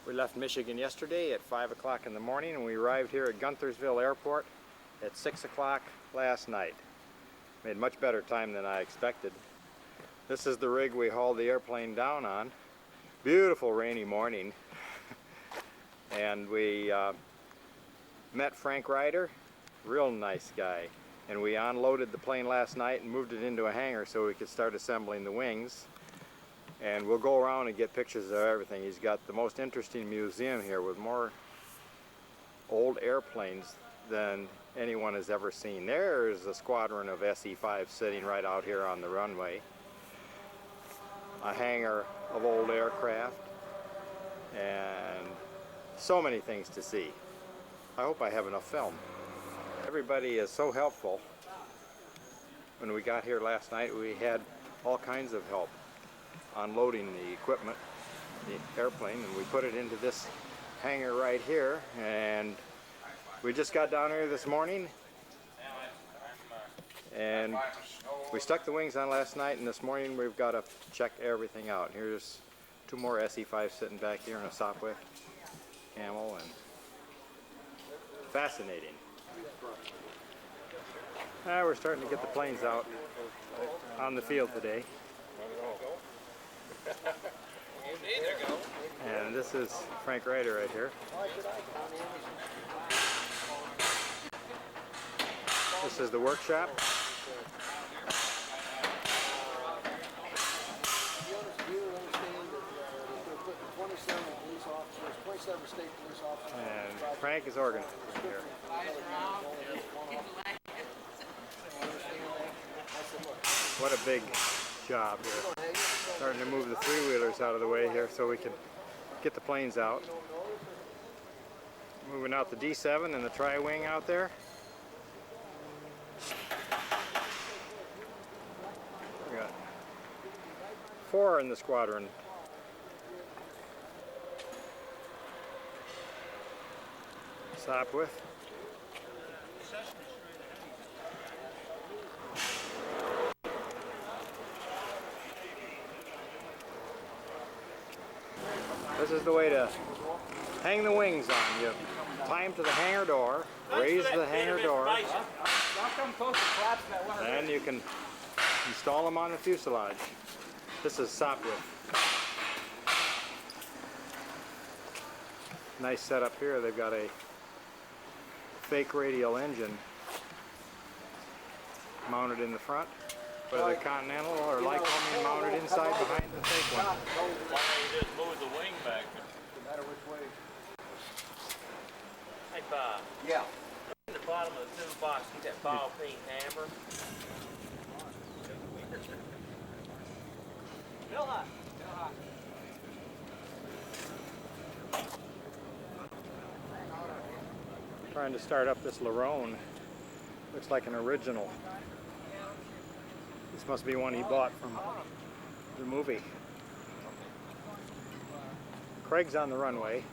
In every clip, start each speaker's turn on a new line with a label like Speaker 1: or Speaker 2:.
Speaker 1: We left Michigan yesterday at 5 o'clock in the morning and we arrived here at Guntersville Airport at 6 o'clock last night. Made much better time than I expected. This is the rig we hauled the airplane down on. Beautiful rainy morning. And we met Frank Ryder, real nice guy. And we unloaded the plane last night and moved it into a hangar so we could start assembling the wings. And we'll go around and get pictures of everything. He's got the most interesting museum here with more old airplanes than anyone has ever seen. There's a squadron of SE-5 sitting right out here on the runway. A hangar of old aircraft and so many things to see. I hope I have enough film. Everybody is so helpful. When we got here last night, we had all kinds of help unloading the equipment, the airplane, and we put it into this hangar right here. And we just got down here this morning and we stuck the wings on last night, and this morning we've got to check everything out. Here's two more SE-5 sitting back here in a Sopwith Camel, and fascinating. We're starting to get the planes out on the field today. And this is Frank Ryder right here. This is the workshop. And Frank is organizing here. What a big job here. Starting to move the three-wheelers out of the way here so we can get the planes out. Moving out the D7 and the tri-wing out there. We got 4 in the squadron. Sopwith. This is the way to hang the wings on. You tie them to the hangar door, raise the hangar door, and you can install them on the fuselage. This is Sopwith. Nice setup here. They've got a fake radial engine mounted in the front, whether Continental or Lycoming mounted inside behind the fake one.
Speaker 2: Why don't you just move the wing back?
Speaker 3: No matter which way.
Speaker 2: Hey Bob.
Speaker 3: Yeah.
Speaker 2: In the bottom of the toolbox, get that ball peen hammer. Real hot. Real hot.
Speaker 1: Trying to start up this Larone. Looks like an original. This must be one he bought from the movie. Craig's on the runway.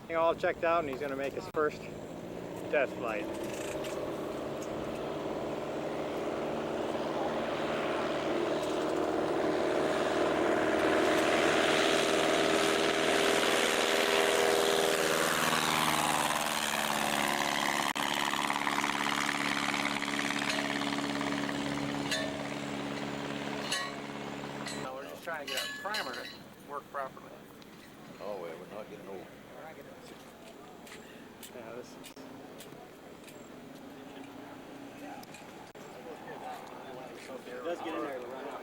Speaker 1: He all checked out and he's going to make his first test flight.
Speaker 2: Trying to get a primer to work properly.
Speaker 3: Oh, well, we're not getting old.
Speaker 1: Yeah, this is...
Speaker 4: Let's get in there to run out.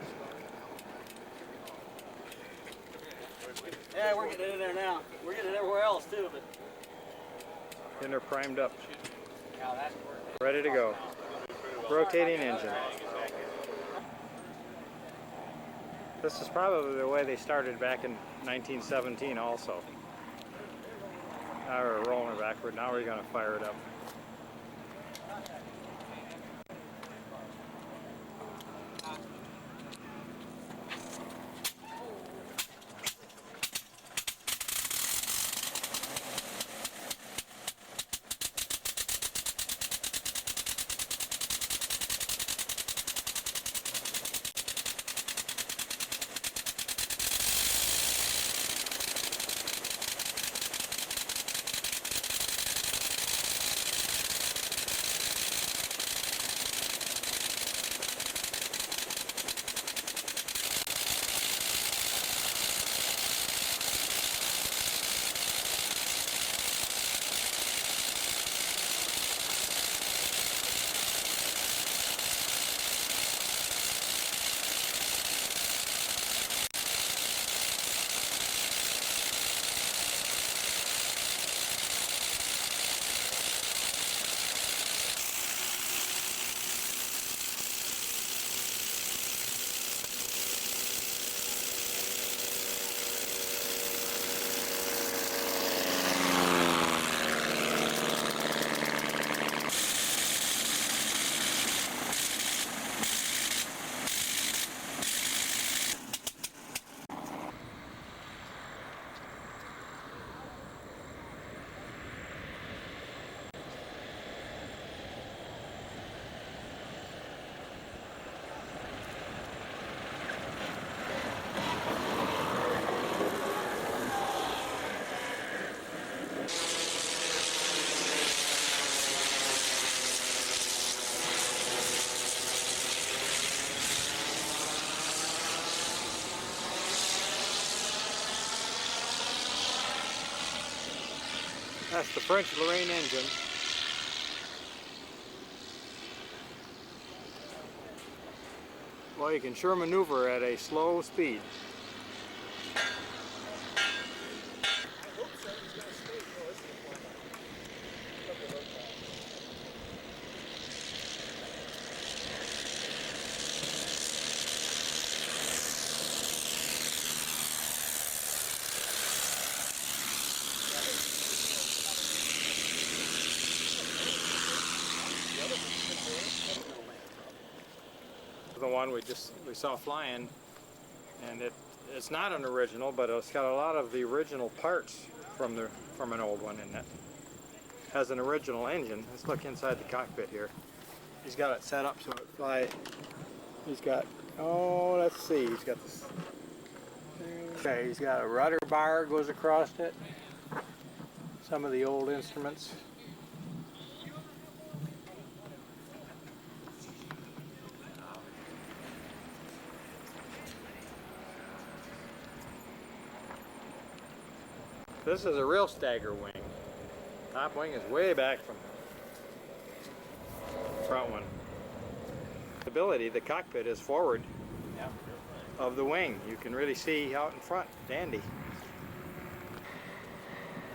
Speaker 4: Yeah, we're getting in there now. We're getting everywhere else too, but...
Speaker 1: And they're primed up. Ready to go. Rotating engine. This is probably the way they started back in 1917 also. Now we're rolling it backward. Now we're going to fire it up. That's the French Lorraine engine. Well, you can sure maneuver at a slow speed. The one we saw flying, and it's not an original, but it's got a lot of the original parts from an old one in it. Has an original engine. Let's look inside the cockpit here. He's got it set up so it fly. He's got, oh, let's see. He's got this. Okay, he's got a rudder bar goes across it. Some of the old instruments. This is a real stagger wing. Top wing is way back from the front one. Stability, the cockpit is forward of the wing. You can really see out in front. Dandy.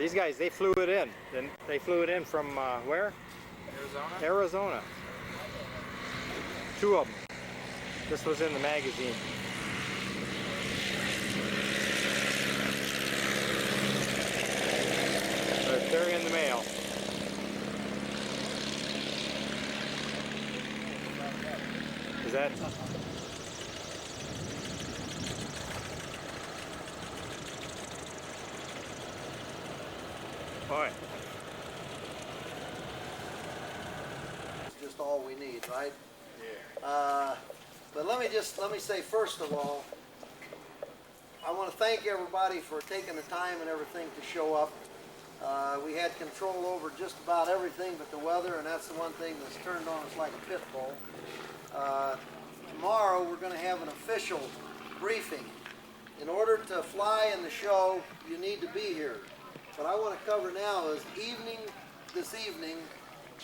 Speaker 1: These guys, they flew it in. Then they flew it in from where?
Speaker 2: Arizona?
Speaker 1: Arizona. 2 of them. This was in the magazine. They're in the mail. Is that? Boy.
Speaker 5: It's just all we need, right? Yeah. But let me say first of all, I want to thank everybody for taking the time and everything to show up. We had control over just about everything but the weather, and that's the one thing that's turned on us like a pit bull. Tomorrow we're going to have an official briefing. In order to fly in the show, you need to be here. What I want to cover now is this evening,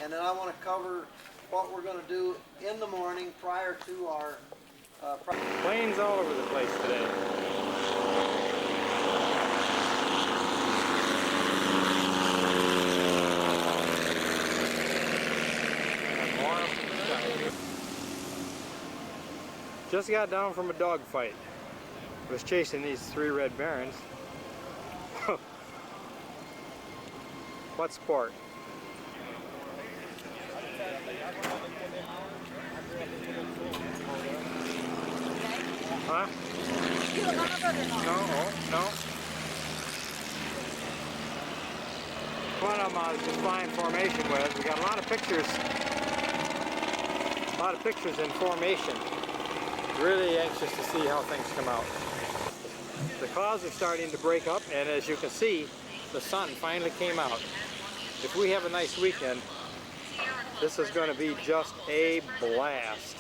Speaker 5: and then I want to cover what we're going to do in the morning prior to our
Speaker 1: Planes all over the place today. Just got down from a dog fight. Was chasing these 3 red barons. What sport? Huh? No. One of them I was just flying formation with. We got a lot of pictures in formation. Really anxious to see how things come out. The clouds are starting to break up, and as you can see, the sun finally came out. If we have a nice weekend, this is going to be just a blast.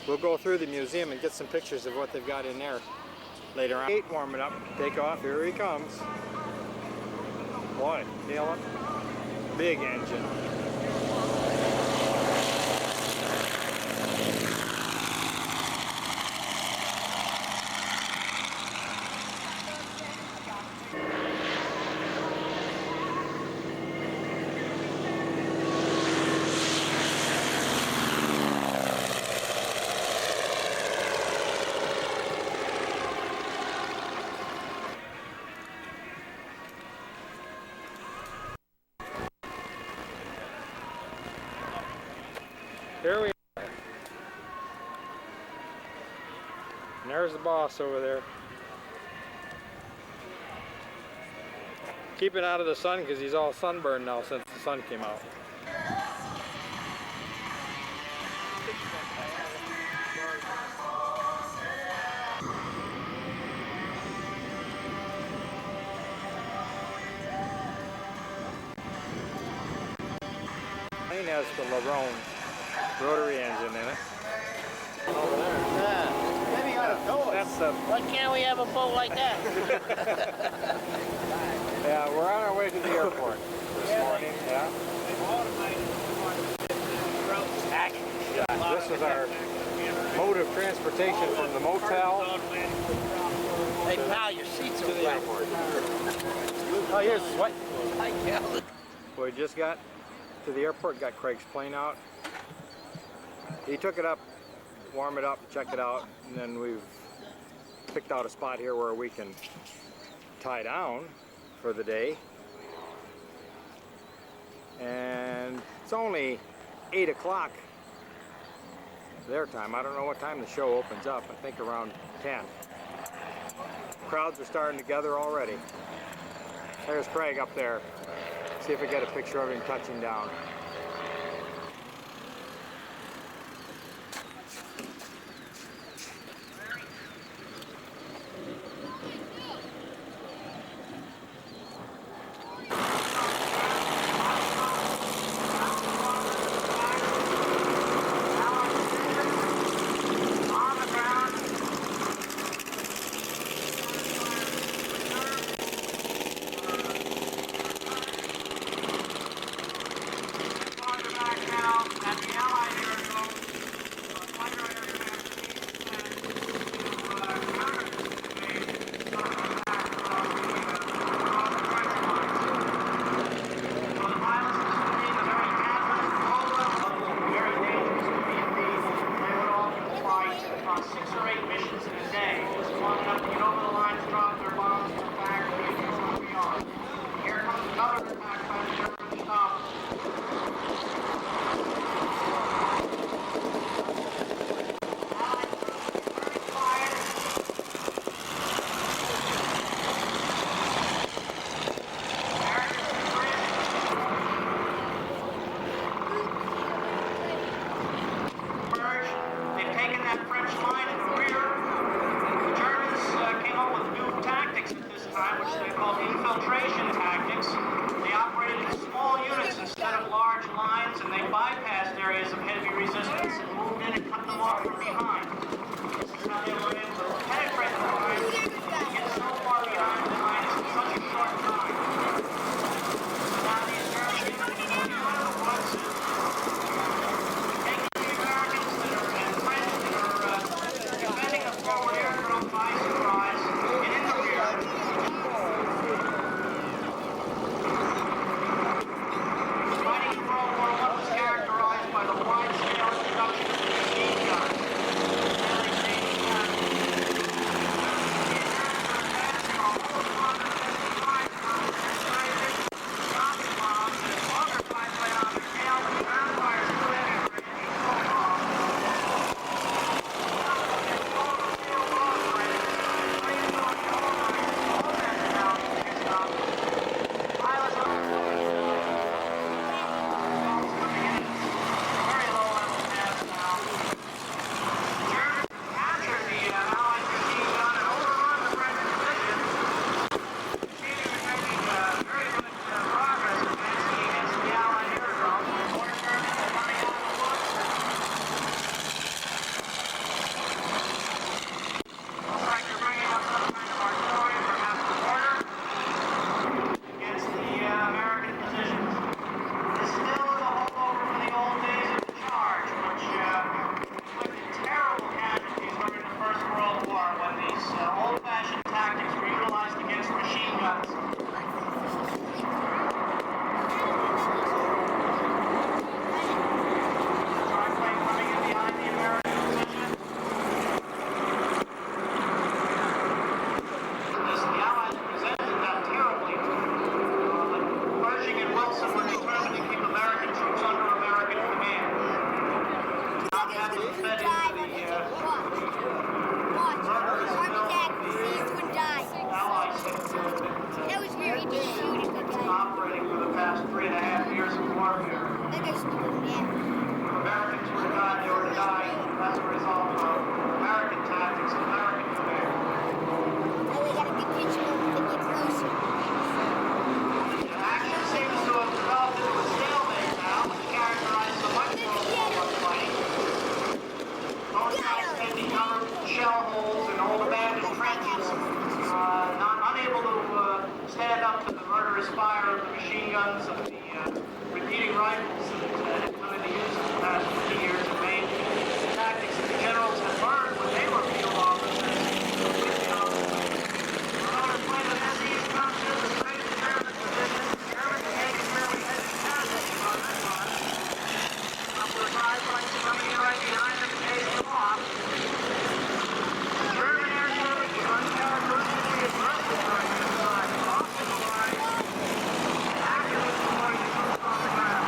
Speaker 1: We'll go through the museum and get some pictures of what they've got in there later on. 8 warming up, take off, here he comes. Boy, feel it? Big engine. Here we are. And there's the boss over there. Keeping out of the sun because he's all sunburned now since the sun came out. Plane has the Aerodrome rotary engine in it. Over there.
Speaker 2: Yeah.
Speaker 4: Maybe you ought to know it.
Speaker 1: That's the
Speaker 2: Why can't we have a boat like that?
Speaker 1: yeah. Yeah, we're on our way to the airport this morning. Yeah. Yeah. This is our mode of transportation from the motel
Speaker 2: Hey pal, your seats
Speaker 1: to
Speaker 2: are
Speaker 1: the
Speaker 2: wet.
Speaker 1: airport. Oh, you're sweating.
Speaker 2: I yelled.
Speaker 1: We just got to the airport, got Craig's plane out. He took it up, warm it up, check it out, and then we've picked out a spot here where we can tie down for the day. And it's only 8 o'clock their time. I don't know what time the show opens up. I think around 10. Crowds are starting to gather already. There's Craig up there. See if we get a picture of him touching down.
Speaker 6: murderous fire of the machine guns of the repeating rifles that had come into use in the past 50 years in Maine. The tactics that the generals had learned when they were field officers. Another plane of SEs comes to the straight to German position. Germans making really heavy casualties on this one. Number 5 planes coming in right behind them, pays them off. The German air service was uncharacteristically aggressive during this time, crossing the line, actively deploying the troops on the ground.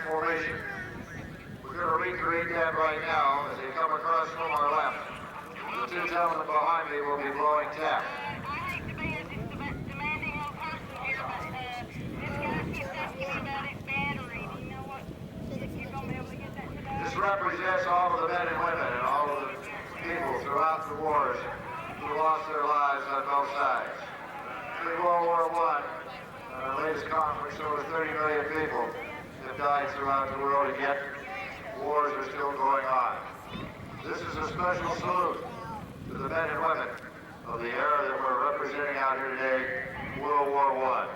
Speaker 7: formation. We're going to recreate that right now as they come across from our left. The two gentlemen behind me will be blowing tap.
Speaker 6: I hate to be a demanding old person here, but this guy keeps asking me about its battery. Do you know what? If you're going to be able to get that today?
Speaker 7: This represents all of the men and women and all of the people throughout the wars who lost their lives on both sides. In World War I, the latest conference, over 30 million people have died throughout the world, and yet wars are still going on. This is a special salute to the men and women of the era that we're representing out here today, World War I.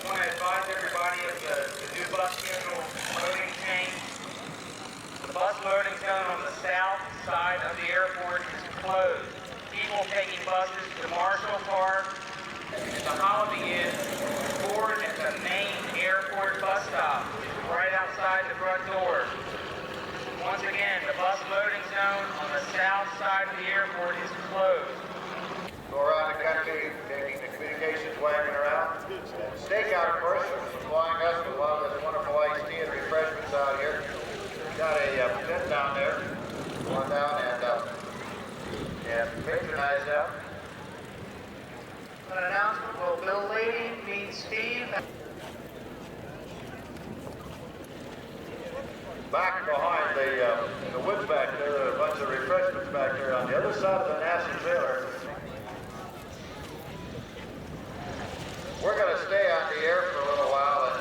Speaker 2: I want to advise everybody of the new bus schedule loading change. The bus loading zone on the south side of the airport is closed. People taking buses to Marshall Park, the Holiday Inn, board at the main airport bus stop, which is right outside the front door. Once again, the bus loading zone on the south side of the airport is closed.
Speaker 7: Go around the country, taking the communications wagon around. Stakeout, of course, is supplying us with a lot of this wonderful iced tea and refreshments out here. Got a tent down there. Go on down and patronize them.
Speaker 2: An announcement, will Bill Lady meet Steve?
Speaker 7: Back behind the woods back there, there are a bunch of refreshments back there. On the other side of the NASA trailer, we're going to stay on the air for a little while and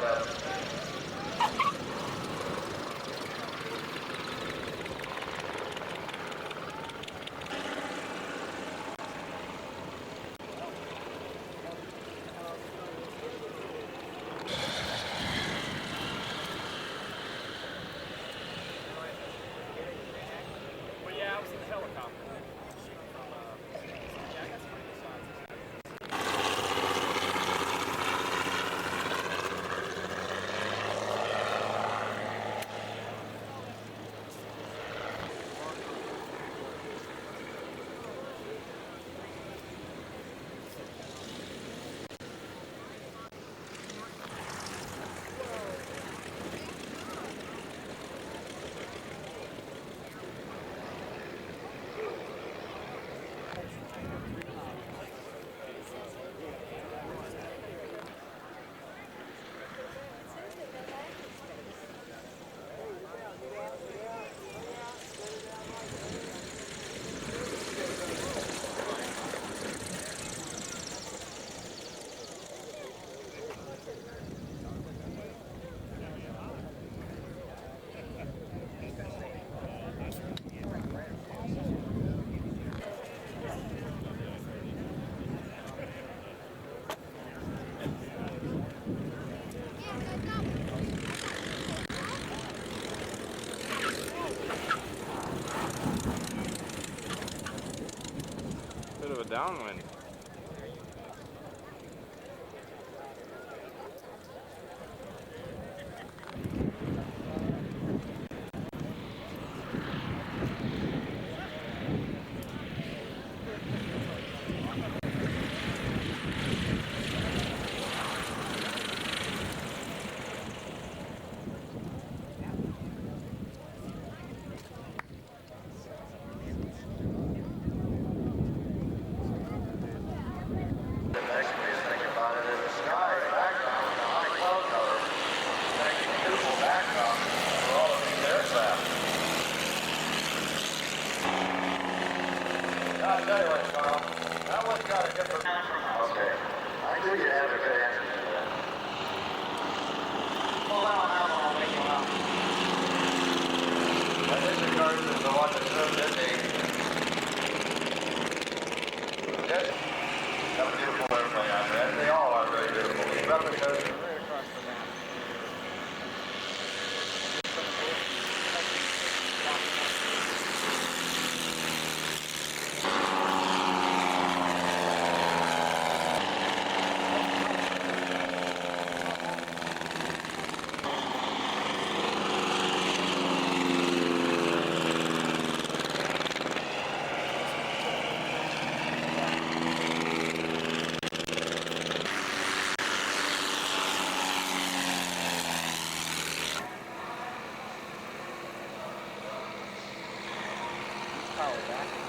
Speaker 1: Bit of a downwind.
Speaker 7: Aerodrome this day. Yes. That's a beautiful airplane out there. They all are very beautiful. These replicas are right across the map.
Speaker 1: Power back.